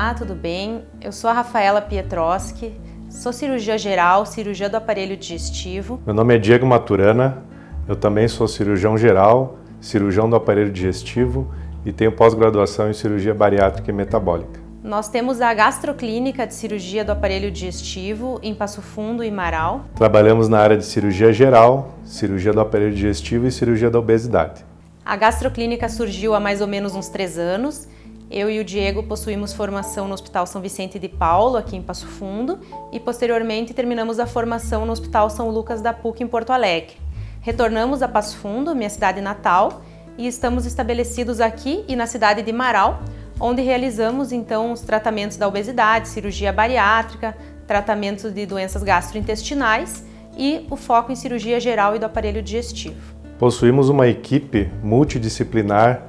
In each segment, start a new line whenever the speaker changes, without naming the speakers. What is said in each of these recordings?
Olá, tudo bem? Eu sou a Rafaela Pietroski, sou cirurgia geral, cirurgia do aparelho digestivo.
Meu nome é Diego Maturana, eu também sou cirurgião geral, cirurgião do aparelho digestivo e tenho pós-graduação em cirurgia bariátrica e metabólica.
Nós temos a gastroclínica de cirurgia do aparelho digestivo em Passo Fundo e Marau.
Trabalhamos na área de cirurgia geral, cirurgia do aparelho digestivo e cirurgia da obesidade.
A gastroclínica surgiu há mais ou menos uns 3 anos. Eu e o Diego possuímos formação no Hospital São Vicente de Paulo, aqui em Passo Fundo, e posteriormente terminamos a formação no Hospital São Lucas da PUC em Porto Alegre. Retornamos a Passo Fundo, minha cidade natal, e estamos estabelecidos aqui e na cidade de Marau, onde realizamos então os tratamentos da obesidade, cirurgia bariátrica, tratamentos de doenças gastrointestinais e o foco em cirurgia geral e do aparelho digestivo.
Possuímos uma equipe multidisciplinar,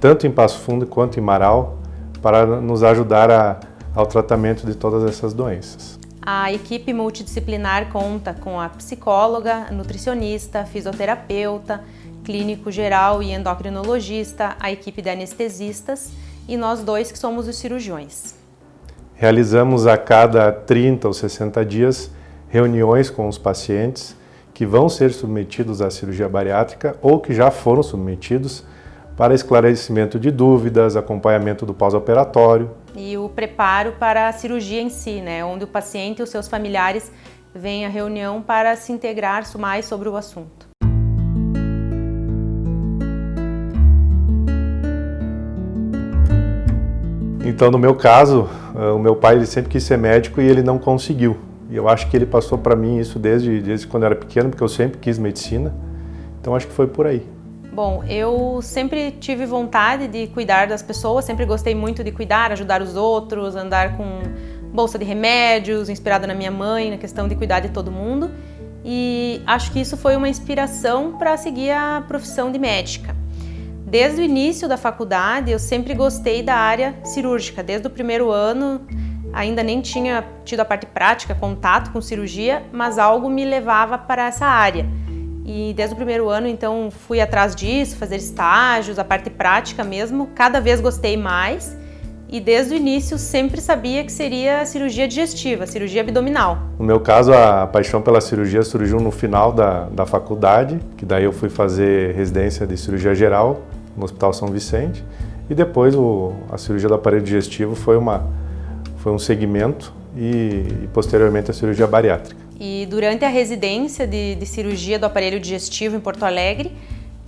tanto em Passo Fundo quanto em Marau, para nos ajudar ao tratamento de todas essas doenças.
A equipe multidisciplinar conta com a psicóloga, nutricionista, fisioterapeuta, clínico geral e endocrinologista, a equipe de anestesistas e nós dois que somos os cirurgiões.
Realizamos a cada 30 ou 60 dias reuniões com os pacientes que vão ser submetidos à cirurgia bariátrica ou que já foram submetidos para esclarecimento de dúvidas, acompanhamento do pós-operatório.
E o preparo para a cirurgia em si, onde o paciente e os seus familiares vêm à reunião para se integrar mais sobre o assunto.
Então, no meu caso, o meu pai ele sempre quis ser médico e ele não conseguiu. E eu acho que ele passou para mim isso desde quando eu era pequeno, porque eu sempre quis medicina. Então, acho que foi por aí.
Bom, eu sempre tive vontade de cuidar das pessoas, sempre gostei muito de cuidar, ajudar os outros, andar com bolsa de remédios, inspirada na minha mãe, na questão de cuidar de todo mundo. E acho que isso foi uma inspiração para seguir a profissão de médica. Desde o início da faculdade, eu sempre gostei da área cirúrgica. Desde o primeiro ano, ainda nem tinha tido a parte prática, contato com cirurgia, mas algo me levava para essa área. E desde o primeiro ano, então, fui atrás disso, fazer estágios, a parte prática mesmo, cada vez gostei mais. E desde o início sempre sabia que seria cirurgia digestiva, cirurgia abdominal.
No meu caso, a paixão pela cirurgia surgiu no final da faculdade, que daí eu fui fazer residência de cirurgia geral no Hospital São Vicente. E depois a cirurgia do aparelho digestivo foi um segmento e posteriormente a cirurgia bariátrica.
E durante a residência de cirurgia do aparelho digestivo em Porto Alegre,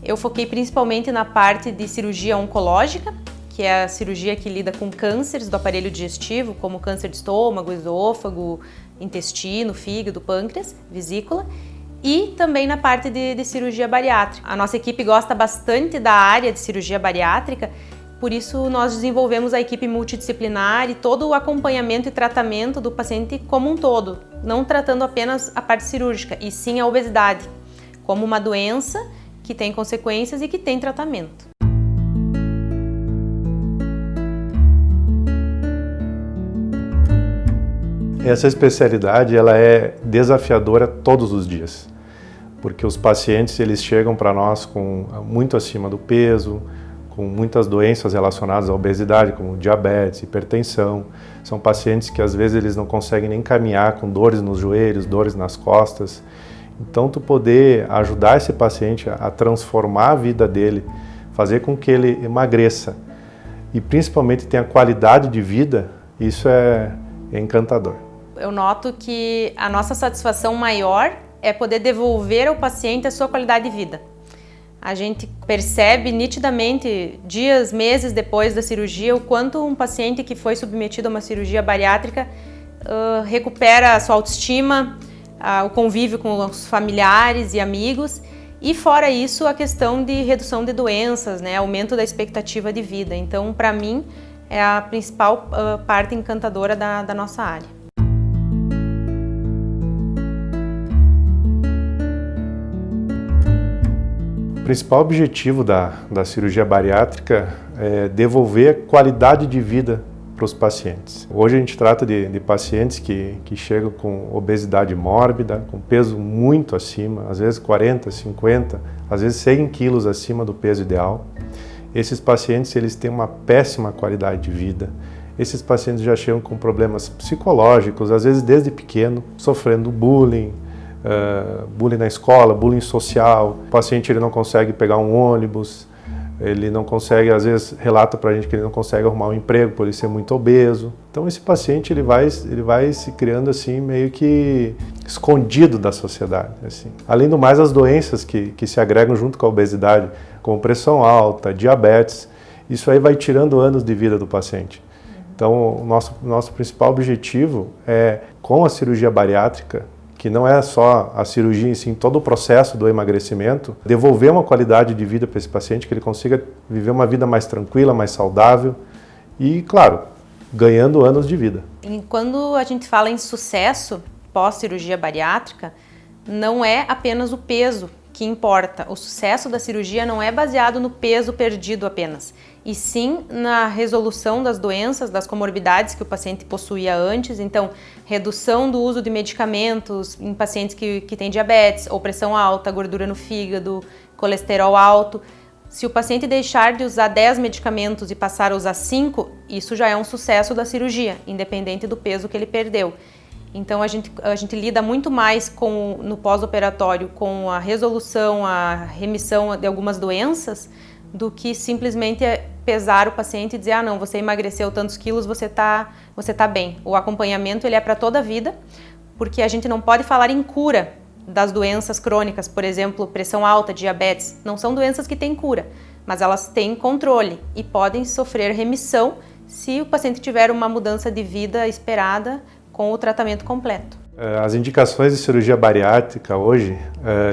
eu foquei principalmente na parte de cirurgia oncológica, que é a cirurgia que lida com cânceres do aparelho digestivo, como câncer de estômago, esôfago, intestino, fígado, pâncreas, vesícula, e também na parte de cirurgia bariátrica. A nossa equipe gosta bastante da área de cirurgia bariátrica, por isso nós desenvolvemos a equipe multidisciplinar e todo o acompanhamento e tratamento do paciente como um todo, não tratando apenas a parte cirúrgica, e sim a obesidade, como uma doença que tem consequências e que tem tratamento.
Essa especialidade ela é desafiadora todos os dias, porque os pacientes eles chegam para nós com muito acima do peso, com muitas doenças relacionadas à obesidade, como diabetes, hipertensão. São pacientes que às vezes eles não conseguem nem caminhar, com dores nos joelhos, dores nas costas. Então, tu poder ajudar esse paciente a transformar a vida dele, fazer com que ele emagreça e principalmente tenha qualidade de vida, isso é encantador.
Eu noto que a nossa satisfação maior é poder devolver ao paciente a sua qualidade de vida. A gente percebe nitidamente, dias, meses depois da cirurgia, o quanto um paciente que foi submetido a uma cirurgia bariátrica recupera a sua autoestima, o convívio com os familiares e amigos, e fora isso, a questão de redução de doenças, aumento da expectativa de vida. Então, para mim, é a principal parte encantadora da nossa área.
O principal objetivo da cirurgia bariátrica é devolver qualidade de vida para os pacientes. Hoje a gente trata de pacientes que chegam com obesidade mórbida, com peso muito acima, às vezes 40, 50, às vezes 100 quilos acima do peso ideal. Esses pacientes eles têm uma péssima qualidade de vida, esses pacientes já chegam com problemas psicológicos, às vezes desde pequeno, sofrendo bullying, bullying na escola, bullying social. O paciente ele não consegue pegar um ônibus, ele não consegue, às vezes relata para a gente que ele não consegue arrumar um emprego por ele ser muito obeso. Então esse paciente ele vai se criando assim meio que escondido da sociedade. Assim. Além do mais, as doenças que se agregam junto com a obesidade, como pressão alta, diabetes, isso aí vai tirando anos de vida do paciente. Então o nosso principal objetivo é, com a cirurgia bariátrica, que não é só a cirurgia em si, todo o processo do emagrecimento, devolver uma qualidade de vida para esse paciente, que ele consiga viver uma vida mais tranquila, mais saudável e, claro, ganhando anos de vida.
E quando a gente fala em sucesso pós-cirurgia bariátrica, não é apenas o peso que importa. O sucesso da cirurgia não é baseado no peso perdido apenas, e sim na resolução das doenças, das comorbidades que o paciente possuía antes. Então, redução do uso de medicamentos em pacientes que têm diabetes ou pressão alta, gordura no fígado, colesterol alto. Se o paciente deixar de usar 10 medicamentos e passar a usar 5, isso já é um sucesso da cirurgia, independente do peso que ele perdeu. Então a gente lida muito mais no pós-operatório com a resolução, a remissão de algumas doenças, do que simplesmente pesar o paciente e dizer, ah não, você emagreceu tantos quilos, você tá bem. O acompanhamento ele é para toda a vida, porque a gente não pode falar em cura das doenças crônicas, por exemplo, pressão alta, diabetes, não são doenças que têm cura, mas elas têm controle e podem sofrer remissão se o paciente tiver uma mudança de vida esperada com o tratamento completo.
As indicações de cirurgia bariátrica hoje,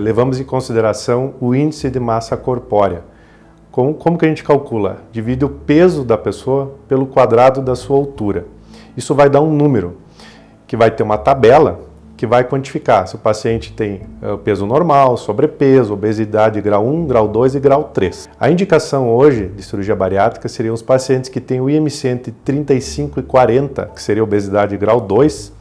levamos em consideração o índice de massa corpórea. Como que a gente calcula? Divide o peso da pessoa pelo quadrado da sua altura. Isso vai dar um número, que vai ter uma tabela que vai quantificar se o paciente tem peso normal, sobrepeso, obesidade grau 1, grau 2 e grau 3. A indicação hoje de cirurgia bariátrica seriam os pacientes que têm o IMC entre 35 e 40, que seria obesidade grau 2,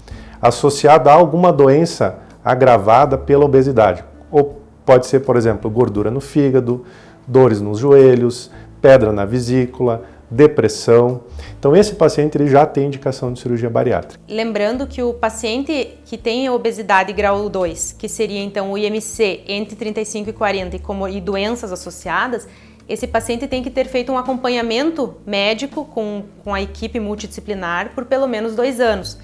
associada a alguma doença agravada pela obesidade. Ou pode ser, por exemplo, gordura no fígado, dores nos joelhos, pedra na vesícula, depressão. Então esse paciente ele já tem indicação de cirurgia bariátrica.
Lembrando que o paciente que tem obesidade grau 2, que seria então o IMC entre 35 e 40 e doenças associadas, esse paciente tem que ter feito um acompanhamento médico com a equipe multidisciplinar por pelo menos 2 anos,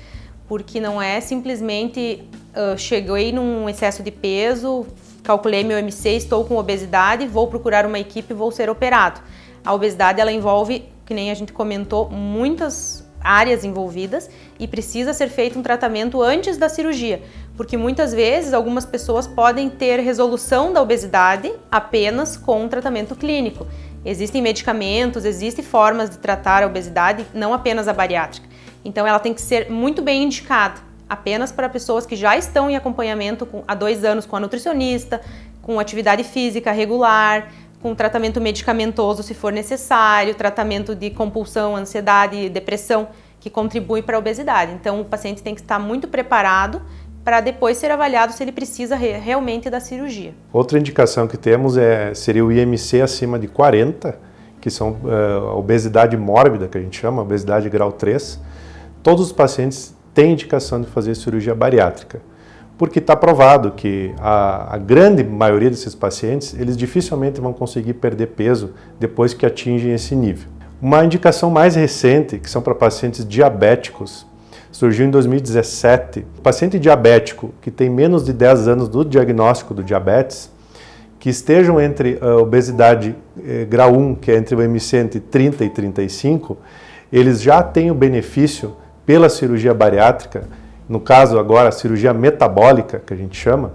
porque não é simplesmente cheguei num excesso de peso, calculei meu IMC, estou com obesidade, vou procurar uma equipe e vou ser operado. A obesidade ela envolve, que nem a gente comentou, muitas áreas envolvidas e precisa ser feito um tratamento antes da cirurgia, porque muitas vezes algumas pessoas podem ter resolução da obesidade apenas com um tratamento clínico. Existem medicamentos, existem formas de tratar a obesidade, não apenas a bariátrica. Então ela tem que ser muito bem indicada, apenas para pessoas que já estão em acompanhamento há 2 anos com a nutricionista, com atividade física regular, com tratamento medicamentoso se for necessário, tratamento de compulsão, ansiedade, depressão, que contribui para a obesidade. Então o paciente tem que estar muito preparado para depois ser avaliado se ele precisa realmente da cirurgia.
Outra indicação que temos seria o IMC acima de 40, que são a obesidade mórbida, que a gente chama, obesidade grau 3. Todos os pacientes têm indicação de fazer cirurgia bariátrica, porque está provado que a grande maioria desses pacientes, eles dificilmente vão conseguir perder peso depois que atingem esse nível. Uma indicação mais recente, que são para pacientes diabéticos, surgiu em 2017. O paciente diabético que tem menos de 10 anos do diagnóstico do diabetes, que estejam entre a obesidade grau 1, que é entre o IMC entre 30 e 35, eles já têm o benefício pela cirurgia bariátrica, no caso agora a cirurgia metabólica, que a gente chama,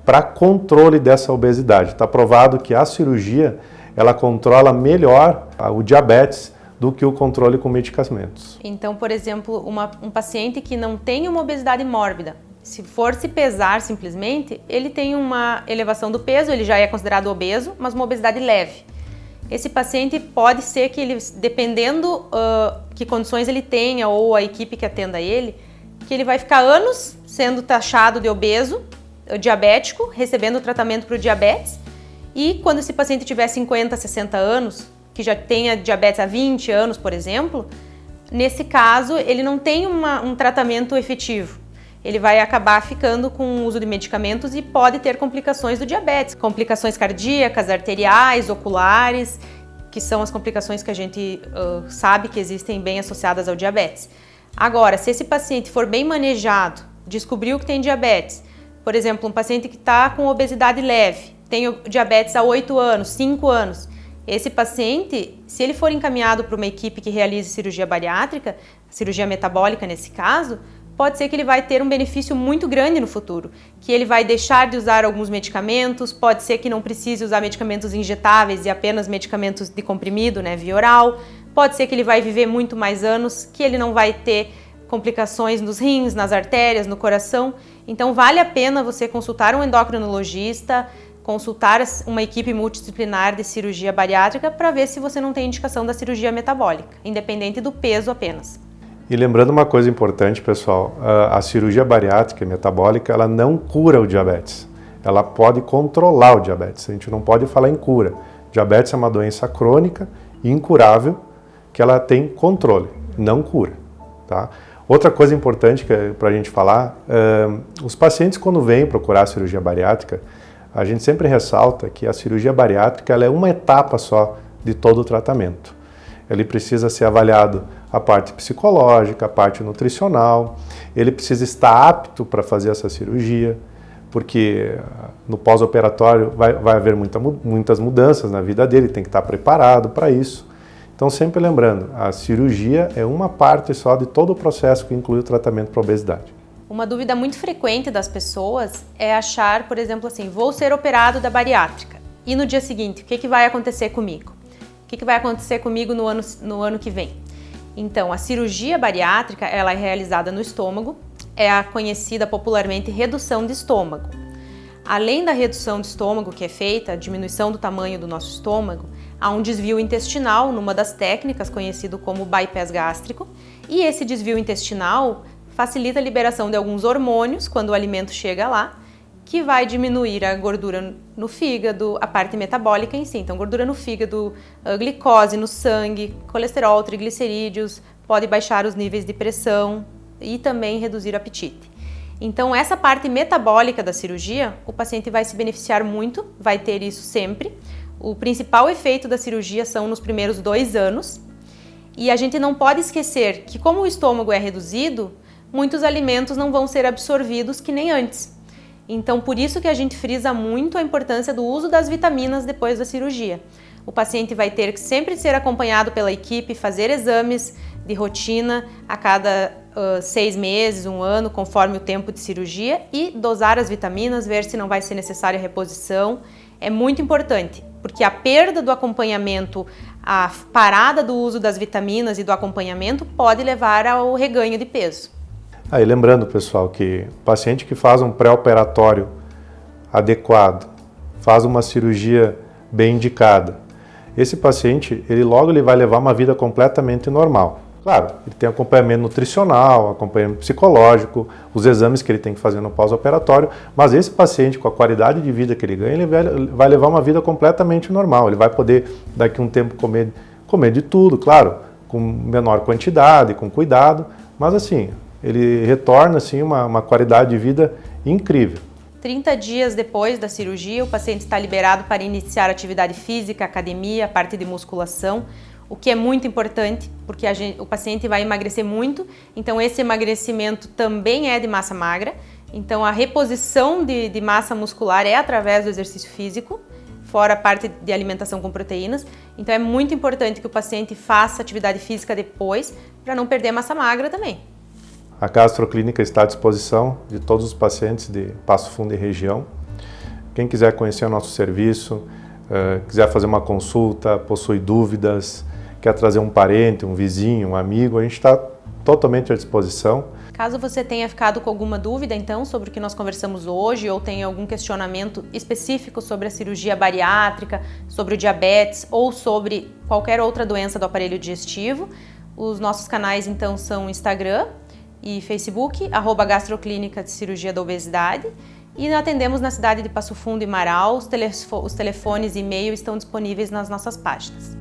para controle dessa obesidade. Está provado que a cirurgia ela controla melhor o diabetes do que o controle com medicamentos.
Então, por exemplo, um paciente que não tem uma obesidade mórbida, se for se pesar simplesmente, ele tem uma elevação do peso, ele já é considerado obeso, mas uma obesidade leve. Esse paciente pode ser que ele, dependendo que condições ele tenha ou a equipe que atenda ele, que ele vai ficar anos sendo taxado de obeso, diabético, recebendo tratamento para o diabetes, e quando esse paciente tiver 50, 60 anos, que já tenha diabetes há 20 anos, por exemplo, nesse caso, ele não tem um tratamento efetivo. Ele vai acabar ficando com o uso de medicamentos e pode ter complicações do diabetes, complicações cardíacas, arteriais, oculares, que são as complicações que a gente sabe que existem bem associadas ao diabetes. Agora, se esse paciente for bem manejado, descobriu que tem diabetes, por exemplo, um paciente que está com obesidade leve, tem diabetes há 8 anos, 5 anos, esse paciente, se ele for encaminhado para uma equipe que realize cirurgia bariátrica, cirurgia metabólica nesse caso, pode ser que ele vai ter um benefício muito grande no futuro, que ele vai deixar de usar alguns medicamentos, pode ser que não precise usar medicamentos injetáveis e apenas medicamentos de comprimido, né, via oral, pode ser que ele vai viver muito mais anos, que ele não vai ter complicações nos rins, nas artérias, no coração. Então vale a pena você consultar um endocrinologista, consultar uma equipe multidisciplinar de cirurgia bariátrica para ver se você não tem indicação da cirurgia metabólica, independente do peso apenas.
E lembrando uma coisa importante, pessoal, a cirurgia bariátrica e metabólica, ela não cura o diabetes. Ela pode controlar o diabetes, a gente não pode falar em cura. Diabetes é uma doença crônica e incurável que ela tem controle, não cura. Tá? Outra coisa importante para a gente falar, os pacientes quando vêm procurar a cirurgia bariátrica, a gente sempre ressalta que a cirurgia bariátrica ela é uma etapa só de todo o tratamento. Ele precisa ser avaliado a parte psicológica, a parte nutricional, ele precisa estar apto para fazer essa cirurgia, porque no pós-operatório vai haver muitas mudanças na vida dele, tem que estar preparado para isso. Então sempre lembrando, a cirurgia é uma parte só de todo o processo que inclui o tratamento para obesidade.
Uma dúvida muito frequente das pessoas é achar, por exemplo, assim, vou ser operado da bariátrica e no dia seguinte, o que vai acontecer comigo? O que vai acontecer comigo no ano que vem? Então, a cirurgia bariátrica ela é realizada no estômago, é a conhecida popularmente redução de estômago. Além da redução de estômago que é feita, a diminuição do tamanho do nosso estômago, há um desvio intestinal numa das técnicas conhecido como bypass gástrico, e esse desvio intestinal facilita a liberação de alguns hormônios quando o alimento chega lá, que vai diminuir a gordura no fígado, a parte metabólica em si. Então, gordura no fígado, glicose no sangue, colesterol, triglicerídeos, pode baixar os níveis de pressão e também reduzir o apetite. Então, essa parte metabólica da cirurgia, o paciente vai se beneficiar muito, vai ter isso sempre. O principal efeito da cirurgia são nos primeiros 2 anos. E a gente não pode esquecer que, como o estômago é reduzido, muitos alimentos não vão ser absorvidos que nem antes. Então, por isso que a gente frisa muito a importância do uso das vitaminas depois da cirurgia. O paciente vai ter que sempre ser acompanhado pela equipe, fazer exames de rotina a cada 6 meses, 1 ano, conforme o tempo de cirurgia e dosar as vitaminas, ver se não vai ser necessária reposição. É muito importante, porque a perda do acompanhamento, a parada do uso das vitaminas e do acompanhamento pode levar ao reganho de peso.
Aí lembrando, pessoal, que o paciente que faz um pré-operatório adequado, faz uma cirurgia bem indicada, esse paciente, ele vai levar uma vida completamente normal. Claro, ele tem acompanhamento nutricional, acompanhamento psicológico, os exames que ele tem que fazer no pós-operatório, mas esse paciente, com a qualidade de vida que ele ganha, ele vai levar uma vida completamente normal. Ele vai poder, daqui a um tempo, comer de tudo, claro, com menor quantidade, com cuidado, mas assim, ele retorna assim, uma qualidade de vida incrível.
30 dias depois da cirurgia, o paciente está liberado para iniciar atividade física, academia, parte de musculação, o que é muito importante, porque o paciente vai emagrecer muito, então esse emagrecimento também é de massa magra, então a reposição de massa muscular é através do exercício físico, fora a parte de alimentação com proteínas, então é muito importante que o paciente faça atividade física depois, para não perder massa magra também.
A Gastroclínica está à disposição de todos os pacientes de Passo Fundo e região. Quem quiser conhecer o nosso serviço, quiser fazer uma consulta, possui dúvidas, quer trazer um parente, um vizinho, um amigo, a gente está totalmente à disposição.
Caso você tenha ficado com alguma dúvida, então, sobre o que nós conversamos hoje ou tenha algum questionamento específico sobre a cirurgia bariátrica, sobre o diabetes ou sobre qualquer outra doença do aparelho digestivo, os nossos canais, então, são Instagram e Facebook, @Gastroclínica de Cirurgia da Obesidade, e atendemos na cidade de Passo Fundo e Marau. Os telefones e e-mail estão disponíveis nas nossas páginas.